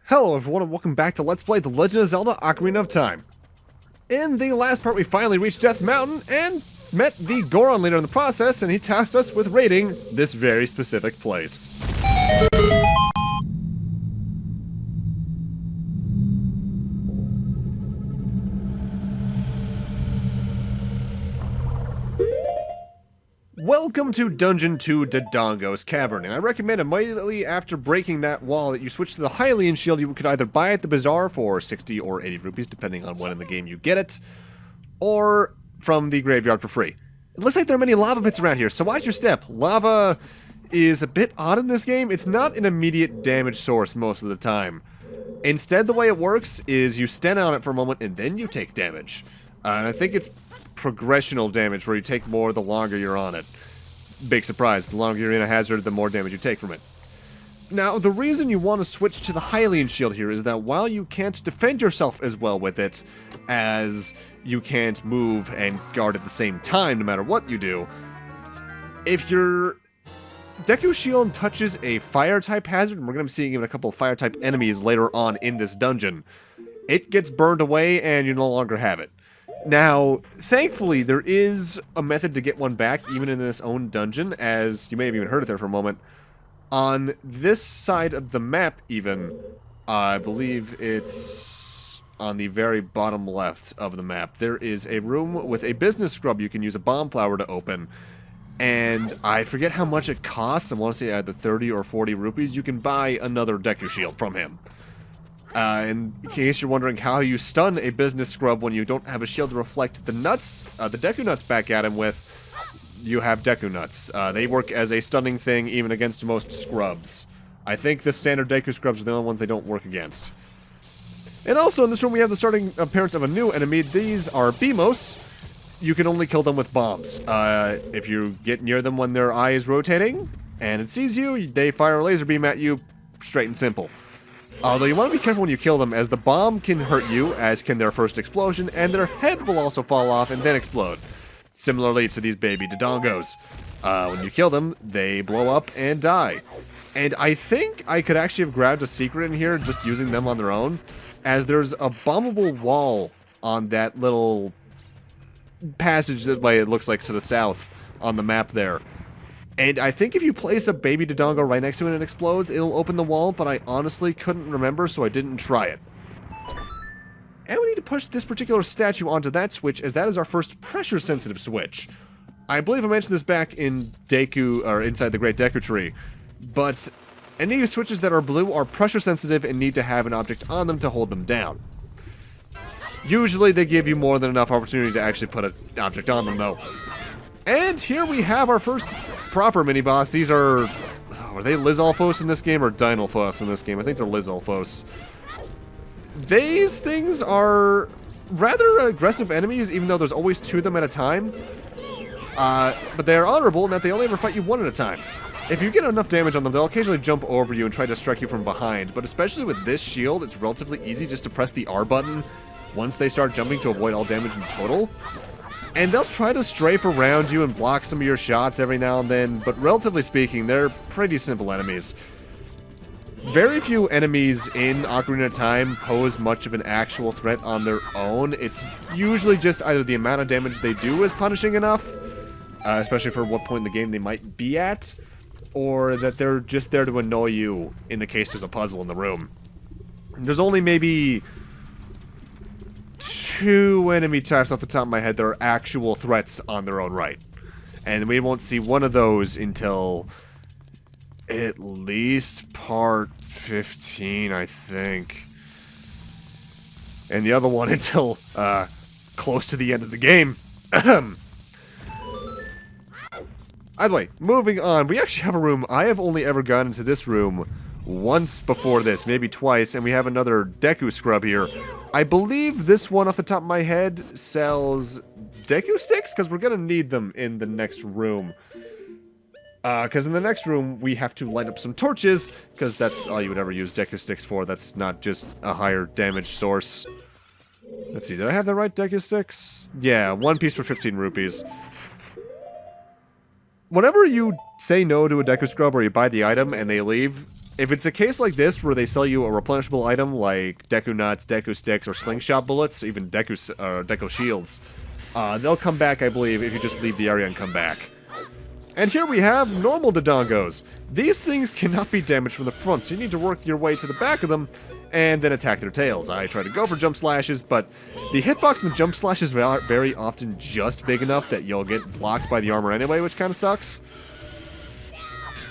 Hello everyone and welcome back to Let's Play The Legend of Zelda Ocarina of Time. In the last part we finally reached Death Mountain and met the Goron leader in the process, and he tasked us with raiding this very specific place. Welcome to Dungeon 2 Dongos Cavern, and I recommend immediately after breaking that wall that you switch to the Hylian shield. You could either buy at the bazaar for 60 or 80 rupees, depending on when in the game you get it, or from the graveyard for free. It looks like there are many lava pits around here, so watch your step. Lava is a bit odd in this game. It's not an immediate damage source most of the time. Instead, the way it works is you stand on it for a moment and then you take damage. And I think it's progressional damage where you take more the longer you're on it. Big surprise, the longer you're in a hazard, the more damage you take from it. Now, the reason you want to switch to the Hylian shield here is that while you can't defend yourself as well with it, as you can't move and guard at the same time no matter what you do, if your Deku shield touches a fire-type hazard, and we're going to be seeing even a couple of fire-type enemies later on in this dungeon, it gets burned away and you no longer have it. Now, thankfully, there is a method to get one back, even in this own dungeon, as you may have even heard it there for a moment. On this side of the map, even, I believe it's on the very bottom left of the map, there is a room with a business scrub you can use a bomb flower to open. And I forget how much it costs. I want to say either 30 or 40 rupees. You can buy another Deku shield from him. In case you're wondering how you stun a business scrub when you don't have a shield to reflect the nuts, the Deku nuts back at him with, you have Deku nuts. They work as a stunning thing even against most scrubs. I think the standard Deku scrubs are the only ones they don't work against. And also in this room we have the starting appearance of a new enemy. These are Beamos. You can only kill them with bombs. If you get near them when their eye is rotating and it sees you, they fire a laser beam at you, straight and simple. Although you want to be careful when you kill them, as the bomb can hurt you, as can their first explosion, and their head will also fall off and then explode. Similarly to these baby Dodongos. When you kill them, they blow up and die. And I think I could actually have grabbed a secret in here just using them on their own, as there's a bombable wall on that little passage that way it looks like to the south on the map there. And I think if you place a baby Dodongo right next to it and it explodes, it'll open the wall, but I honestly couldn't remember, so I didn't try it. And we need to push this particular statue onto that switch, as that is our first pressure-sensitive switch. I believe I mentioned this back in Deku, or inside the Great Deku Tree, but any switches that are blue are pressure-sensitive and need to have an object on them to hold them down. Usually they give you more than enough opportunity to actually put an object on them, though. And here we have our first proper mini-boss. These are they Lizalfos in this game or Dinalfos in this game? I think they're Lizalfos. These things are rather aggressive enemies, even though there's always two of them at a time. But they're honorable in that they only ever fight you one at a time. If you get enough damage on them, they'll occasionally jump over you and try to strike you from behind. But especially with this shield, it's relatively easy just to press the R button once they start jumping to avoid all damage in total. And they'll try to strafe around you and block some of your shots every now and then, but relatively speaking, they're pretty simple enemies. Very few enemies in Ocarina of Time pose much of an actual threat on their own. It's usually just either the amount of damage they do is punishing enough, especially for what point in the game they might be at, or that they're just there to annoy you in the case there's a puzzle in the room. There's only maybe two enemy types off the top of my head that are actual threats on their own right. And we won't see one of those until at least part 15, I think. And the other one until close to the end of the game. Either way, moving on. We actually have a room. I have only ever gone into this room once before this, maybe twice, and we have another Deku scrub here. I believe this one off the top of my head sells Deku sticks, because we're going to need them in the next room. Because in the next room, we have to light up some torches, because that's all you would ever use Deku sticks for. That's not just a higher damage source. Let's see, did I have the right Deku sticks? Yeah, one piece for 15 rupees. Whenever you say no to a Deku scrub or you buy the item and they leave, If it's a case like this where they sell you a replenishable item like Deku Nuts, Deku Sticks, or Slingshot Bullets, even Deku Shields, they'll come back, I believe, if you just leave the area and come back. And here we have normal Dodongos. These things cannot be damaged from the front, so you need to work your way to the back of them and then attack their tails. I try to go for jump slashes, but the hitbox and the jump slashes are very often just big enough that you'll get blocked by the armor anyway, which kind of sucks.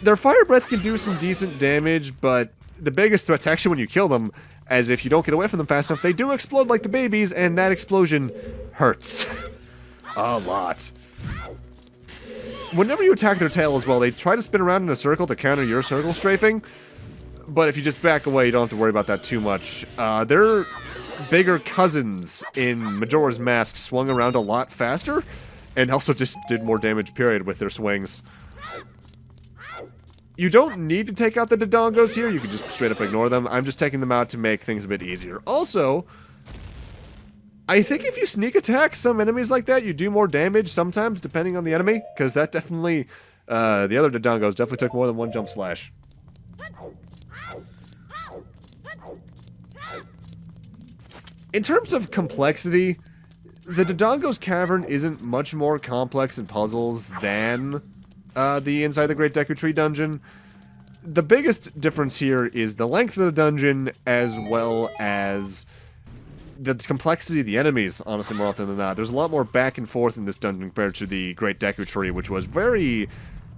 Their fire breath can do some decent damage, but the biggest threat's actually when you kill them, as if you don't get away from them fast enough, they do explode like the babies, and that explosion hurts. A lot. Whenever you attack their tail as well, they try to spin around in a circle to counter your circle strafing, but if you just back away, you don't have to worry about that too much. Their bigger cousins in Majora's Mask swung around a lot faster, and also just did more damage, period, with their swings. You don't need to take out the Dodongos here, you can just straight up ignore them. I'm just taking them out to make things a bit easier. Also, I think if you sneak attack some enemies like that, you do more damage sometimes, depending on the enemy, because that definitely, the other Dodongos definitely took more than one jump slash. In terms of complexity, the Dodongo's Cavern isn't much more complex in puzzles than the Inside the Great Deku Tree dungeon. The biggest difference here is the length of the dungeon, as well as the complexity of the enemies, honestly, more often than not. There's a lot more back and forth in this dungeon compared to the Great Deku Tree, which was very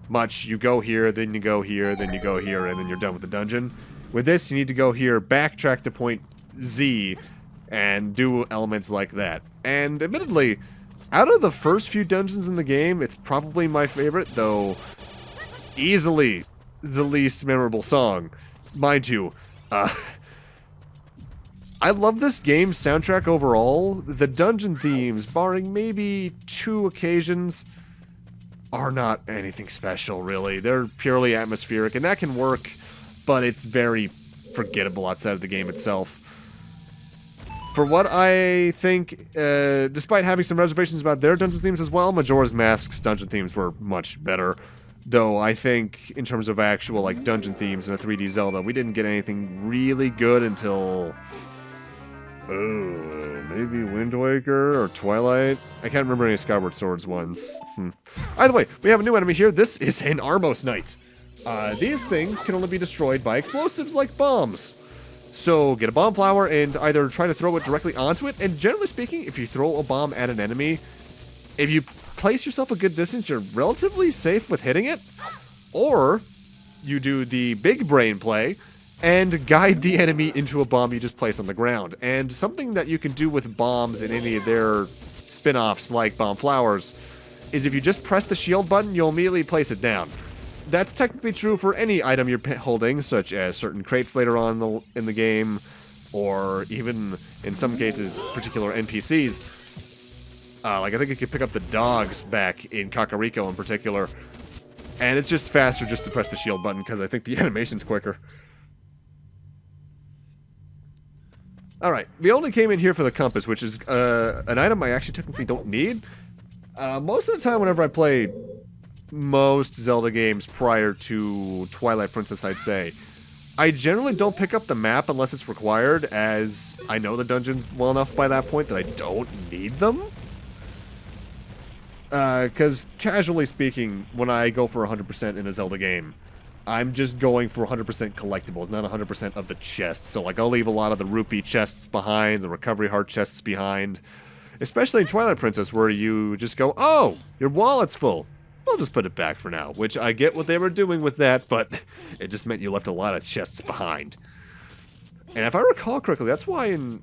much you go here, then you go here, then you go here, and then you're done with the dungeon. With this, you need to go here, backtrack to point Z, and do elements like that. And admittedly, out of the first few dungeons in the game, it's probably my favorite, though easily the least memorable song. Mind you, I love this game's soundtrack overall. The dungeon themes, barring maybe 2 occasions, are not anything special, really. They're purely atmospheric, and that can work, but it's very forgettable outside of the game itself. For what I think, despite having some reservations about their dungeon themes as well, Majora's Mask's dungeon themes were much better. Though I think, in terms of actual like dungeon themes in a 3D Zelda, we didn't get anything really good until maybe Wind Waker or Twilight? I can't remember any Skyward Swords ones. Either way, we have a new enemy here. This is an Armos Knight. These things can only be destroyed by explosives like bombs. So get a bomb flower and either try to throw it directly onto it, and generally speaking, if you throw a bomb at an enemy, if you place yourself a good distance, you're relatively safe with hitting it. Or you do the big brain play and guide the enemy into a bomb you just place on the ground. And something that you can do with bombs in any of their spin-offs like bomb flowers is if you just press the shield button, you'll immediately place it down. That's technically true for any item you're holding, such as certain crates later on in the game, or even, in some cases, particular NPCs. Like, I think you could pick up the dogs back in Kakariko in particular, and it's just faster just to press the shield button, because I think the animation's quicker. Alright, we only came in here for the compass, which is an item I actually technically don't need. Most of the time whenever I play most Zelda games prior to Twilight Princess, I'd say, I generally don't pick up the map unless it's required, as I know the dungeons well enough by that point that I don't need them. Because casually speaking, when I go for 100% in a Zelda game, I'm just going for 100% collectibles, not 100% of the chests. So like I'll leave a lot of the rupee chests behind, the recovery heart chests behind, especially in Twilight Princess where you just go, oh, your wallet's full. I'll just put it back for now, which I get what they were doing with that, but it just meant you left a lot of chests behind. And if I recall correctly, that's why in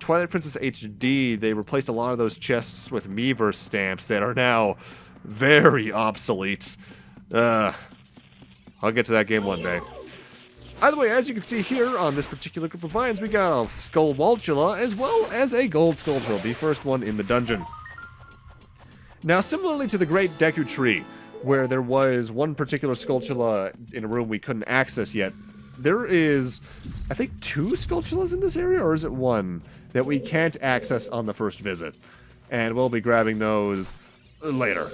Twilight Princess HD, they replaced a lot of those chests with Miiverse stamps that are now very obsolete. I'll get to that game one day. Either way, as you can see here on this particular group of vines, we got a Skullwaltula as well as a Gold Skulltula, the first one in the dungeon. Now, similarly to the Great Deku Tree, where there was one particular Skulltula in a room we couldn't access yet, there is, I think, 2 Skulltulas in this area, or is it 1, that we can't access on the first visit. And we'll be grabbing those later.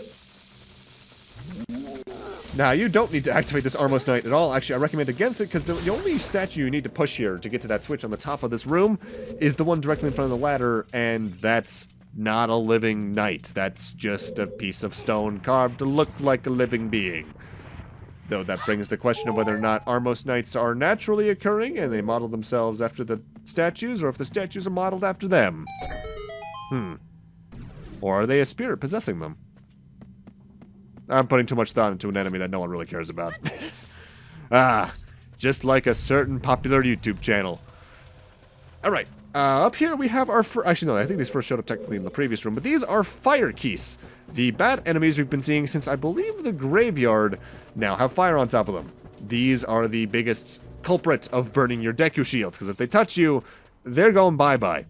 Now, you don't need to activate this Armos Knight at all. Actually, I recommend against it, because the only statue you need to push here to get to that switch on the top of this room is the one directly in front of the ladder, and that's not a living knight. That's just a piece of stone carved to look like a living being. Though that brings the question of whether or not Armos Knights are naturally occurring, and they model themselves after the statues, or if the statues are modeled after them. Or are they a spirit possessing them? I'm putting too much thought into an enemy that no one really cares about. Just like a certain popular YouTube channel. Alright, up here we have our... Actually, no, I think these first showed up technically in the previous room, but these are fire keys. The bad enemies we've been seeing since, I believe, the graveyard now have fire on top of them. These are the biggest culprit of burning your Deku shields, because if they touch you, they're going bye-bye.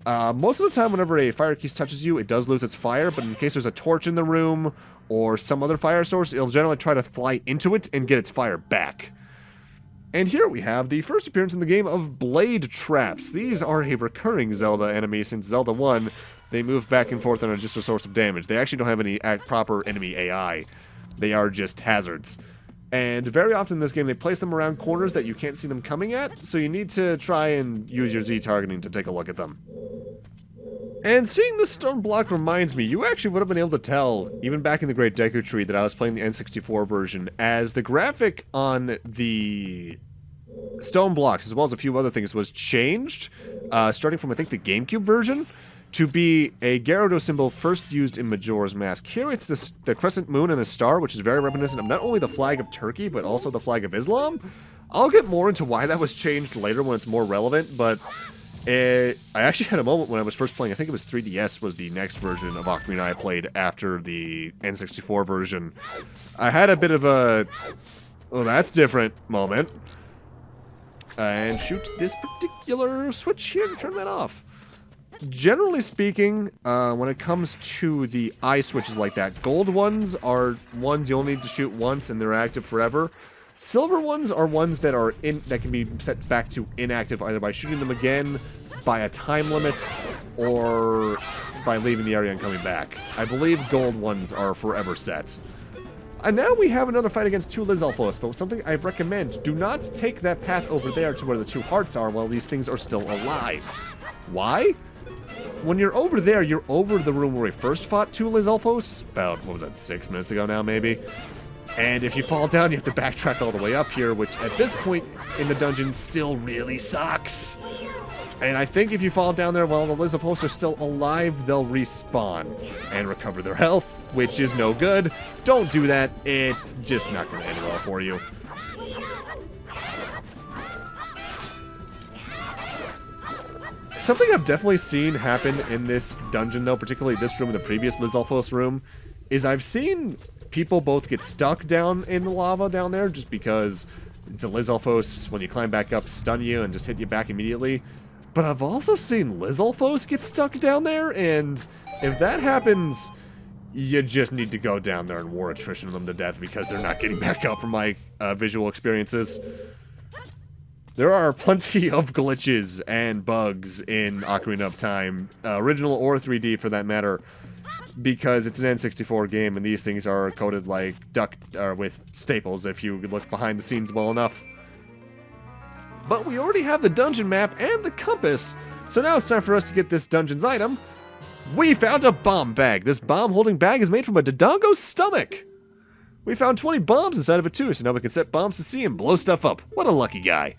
Most of the time, whenever a fire key touches you, it does lose its fire, but in case there's a torch in the room or some other fire source, it'll generally try to fly into it and get its fire back. And here we have the first appearance in the game of Blade Traps. These are a recurring Zelda enemy since Zelda 1. They move back and forth and are just a source of damage. They actually don't have any proper enemy AI. They are just hazards. And very often in this game, they place them around corners that you can't see them coming at, so you need to try and use your Z targeting to take a look at them. And seeing this stone block reminds me, you actually would have been able to tell, even back in the Great Deku Tree, that I was playing the N64 version, as the graphic on the stone blocks, as well as a few other things, was changed, starting from, I think, the GameCube version, to be a Gerudo symbol first used in Majora's Mask. Here it's the crescent moon and a star, which is very reminiscent of not only the flag of Turkey, but also the flag of Islam. I'll get more into why that was changed later when it's more relevant, but... I actually had a moment when I was first playing, I think it was 3DS was the next version of Ocarina I played after the N64 version. I had a bit of a, well, that's different moment. And shoot this particular switch here to turn that off. Generally speaking, when it comes to the eye switches like that, gold ones are ones you only need to shoot once and they're active forever. Silver ones are ones that are that can be set back to inactive either by shooting them again, by a time limit, or by leaving the area and coming back. I believe gold ones are forever set. And now we have another fight against two Lizalfos, but something I recommend, do not take that path over there to where the two hearts are while these things are still alive. Why? When you're over there, you're over the room where we first fought two Lizalfos, about, what was that, 6 minutes ago now, maybe? And if you fall down, you have to backtrack all the way up here, which at this point in the dungeon still really sucks. And I think if you fall down there while the Lizalfos are still alive, they'll respawn and recover their health, which is no good. Don't do that. It's just not going to end well for you. Something I've definitely seen happen in this dungeon, though, particularly this room and the previous Lizalfos room, is I've seen people both get stuck down in the lava down there just because the Lizalfos, when you climb back up, stun you and just hit you back immediately. But I've also seen Lizalfos get stuck down there, and if that happens, you just need to go down there and war attrition them to death because they're not getting back up from my visual experiences. There are plenty of glitches and bugs in Ocarina of Time, original or 3D for that matter, because it's an N64 game and these things are coated like with staples if you look behind the scenes well enough. But we already have the dungeon map and the compass, so now it's time for us to get this dungeon's item. We found a bomb bag. This bomb-holding bag is made from a Dodongo's stomach. We found 20 bombs inside of it too, so now we can set bombs to sea and blow stuff up. What a lucky guy.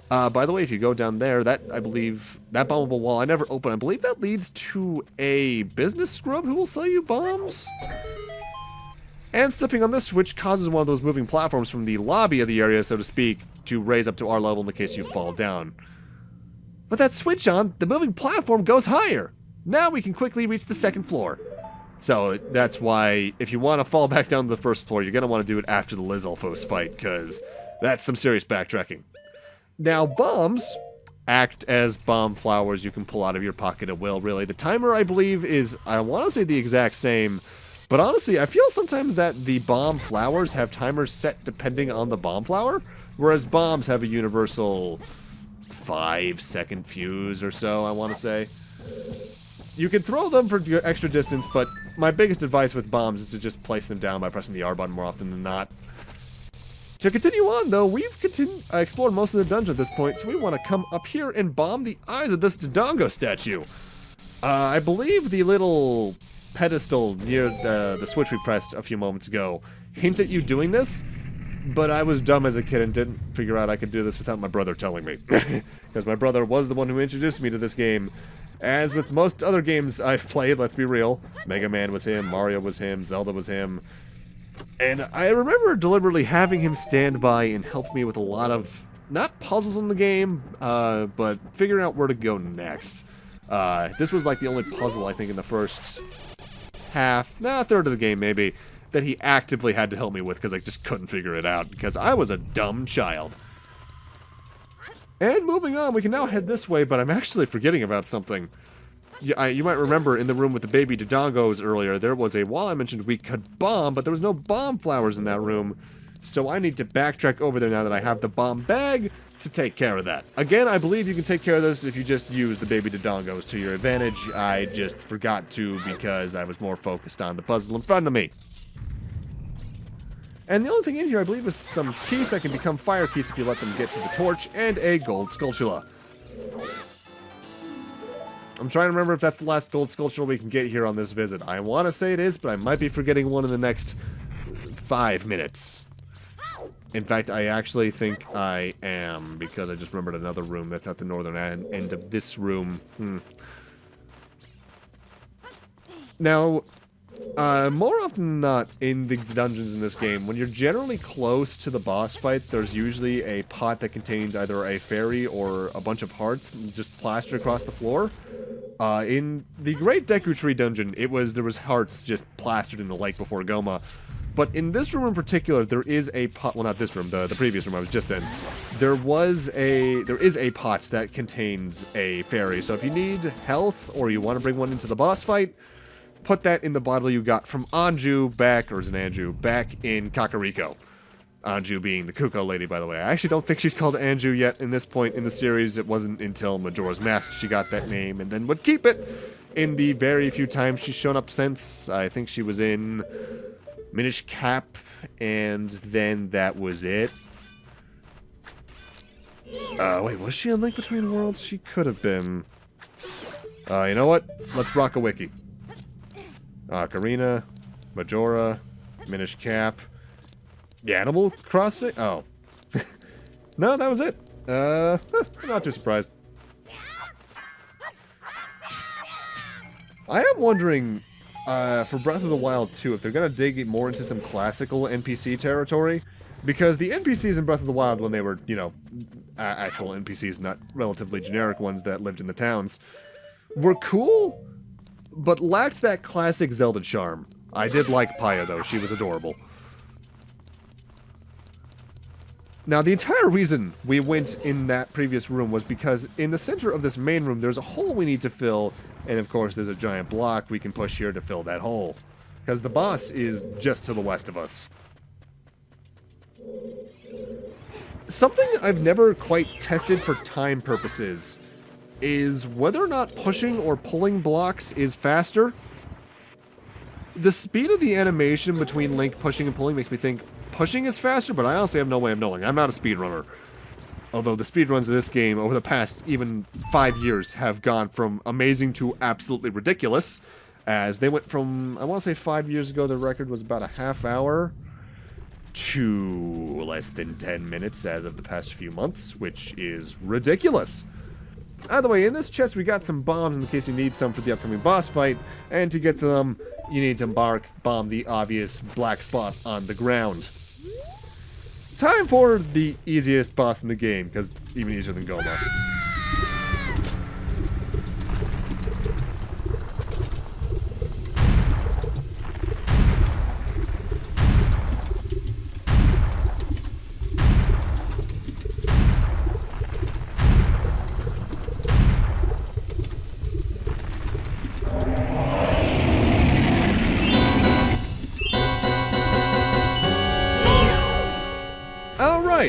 By the way, if you go down there, I believe, that bombable wall I never opened, I believe that leads to a business scrub who will sell you bombs? And stepping on this switch causes one of those moving platforms from the lobby of the area, so to speak, to raise up to our level in the case you fall down. With that switch on, the moving platform goes higher. Now we can quickly reach the second floor. So that's why, if you want to fall back down to the first floor, you're going to want to do it after the Lizalfos fight, because that's some serious backtracking. Now, bombs act as bomb flowers you can pull out of your pocket at will, really. The timer, I believe, is, I want to say the exact same, but honestly, I feel sometimes that the bomb flowers have timers set depending on the bomb flower, whereas bombs have a universal 5-second fuse or so, I want to say. You can throw them for extra distance, but my biggest advice with bombs is to just place them down by pressing the R button more often than not. To continue on, though, we've explored most of the dungeon at this point, so we want to come up here and bomb the eyes of this Dodongo statue. I believe the little pedestal near the switch we pressed a few moments ago hints at you doing this, but I was dumb as a kid and didn't figure out I could do this without my brother telling me. Because my brother was the one who introduced me to this game. As with most other games I've played, let's be real, Mega Man was him, Mario was him, Zelda was him. And I remember deliberately having him stand by and help me with a lot of, not puzzles in the game, but figuring out where to go next. This was like the only puzzle, I think, in the first third of the game maybe, that he actively had to help me with because I just couldn't figure it out because I was a dumb child. And moving on, we can now head this way, but I'm actually forgetting about something. You might remember in the room with the baby Dodongos earlier, there was a wall I mentioned we could bomb, but there was no bomb flowers in that room. So I need to backtrack over there now that I have the bomb bag to take care of that. Again, I believe you can take care of this if you just use the baby Dodongos to your advantage. I just forgot to because I was more focused on the puzzle in front of me. And the only thing in here, I believe, is some keys that can become fire keys if you let them get to the torch, and a gold sculptula. I'm trying to remember if that's the last gold sculpture we can get here on this visit. I want to say it is, but I might be forgetting one in the next 5 minutes. In fact, I actually think I am, because I just remembered another room that's at the northern end of this room. Now, more often than not, in the dungeons in this game, when you're generally close to the boss fight, there's usually a pot that contains either a fairy or a bunch of hearts just plastered across the floor. In the Great Deku Tree dungeon, there was hearts just plastered in the lake before Gohma. But in this room in particular, there is a pot. Well, not this room, the previous room I was just in. There is a pot that contains a fairy. So if you need health or you want to bring one into the boss fight, put that in the bottle you got from Anju back in Kakariko. Anju being the Kuko lady, by the way. I actually don't think she's called Anju yet in this point in the series. It wasn't until Majora's Mask she got that name and then would keep it in the very few times she's shown up since. I think she was in Minish Cap, and then that was it. Wait, was she in Link Between Worlds? She could have been. You know what? Let's rock a wiki. Ocarina, Majora, Minish Cap, Animal Crossing? Oh. No, that was it. I'm not too surprised. I am wondering, for Breath of the Wild 2, if they're going to dig more into some classical NPC territory. Because the NPCs in Breath of the Wild, when they were, actual NPCs, not relatively generic ones that lived in the towns, were cool, but lacked that classic Zelda charm. I did like Paya, though. She was adorable. Now, the entire reason we went in that previous room was because in the center of this main room, there's a hole we need to fill, and of course, there's a giant block we can push here to fill that hole. Because the boss is just to the west of us. Something I've never quite tested for time purposes is whether or not pushing or pulling blocks is faster. The speed of the animation between Link pushing and pulling makes me think pushing is faster, but I honestly have no way of knowing. I'm not a speedrunner. Although the speedruns of this game over the past even 5 years have gone from amazing to absolutely ridiculous, as they went from, I want to say 5 years ago, the record was about a half hour to less than 10 minutes as of the past few months, which is ridiculous. Either way, in this chest we got some bombs in case you need some for the upcoming boss fight, and to get to them, you need to bomb the obvious black spot on the ground. Time for the easiest boss in the game, because even easier than Gohma.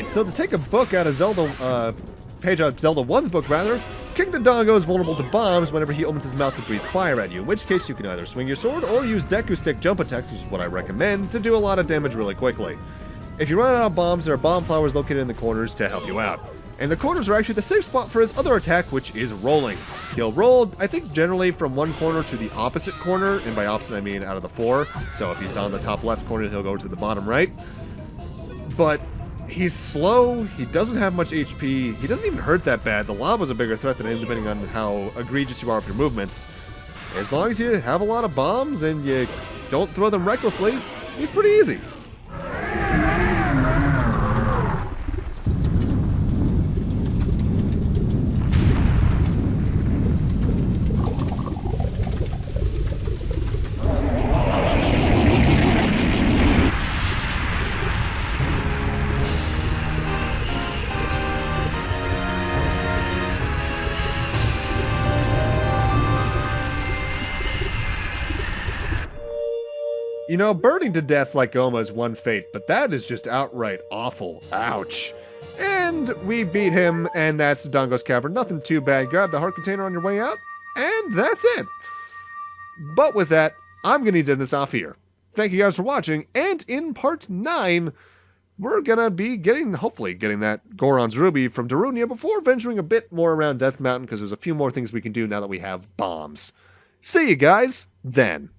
So to take a book out of Zelda, page out of Zelda 1's book rather, King Dodongo is vulnerable to bombs whenever he opens his mouth to breathe fire at you, in which case you can either swing your sword or use Deku Stick jump attacks, which is what I recommend, to do a lot of damage really quickly. If you run out of bombs, there are bomb flowers located in the corners to help you out. And the corners are actually the safe spot for his other attack, which is rolling. He'll roll, I think, generally from one corner to the opposite corner, and by opposite I mean out of the 4. So if he's on the top left corner, he'll go to the bottom right. But he's slow, he doesn't have much HP, he doesn't even hurt that bad. The lava's a bigger threat than him, depending on how egregious you are with your movements. As long as you have a lot of bombs and you don't throw them recklessly, he's pretty easy. You know, burning to death like Gohma is one fate, but that is just outright awful. Ouch. And we beat him, and that's Dongos Cavern. Nothing too bad. Grab the heart container on your way out, and that's it. But with that, I'm going to end this off here. Thank you guys for watching, and in part 9, we're going to be hopefully getting that Goron's Ruby from Darunia before venturing a bit more around Death Mountain, because there's a few more things we can do now that we have bombs. See you guys then.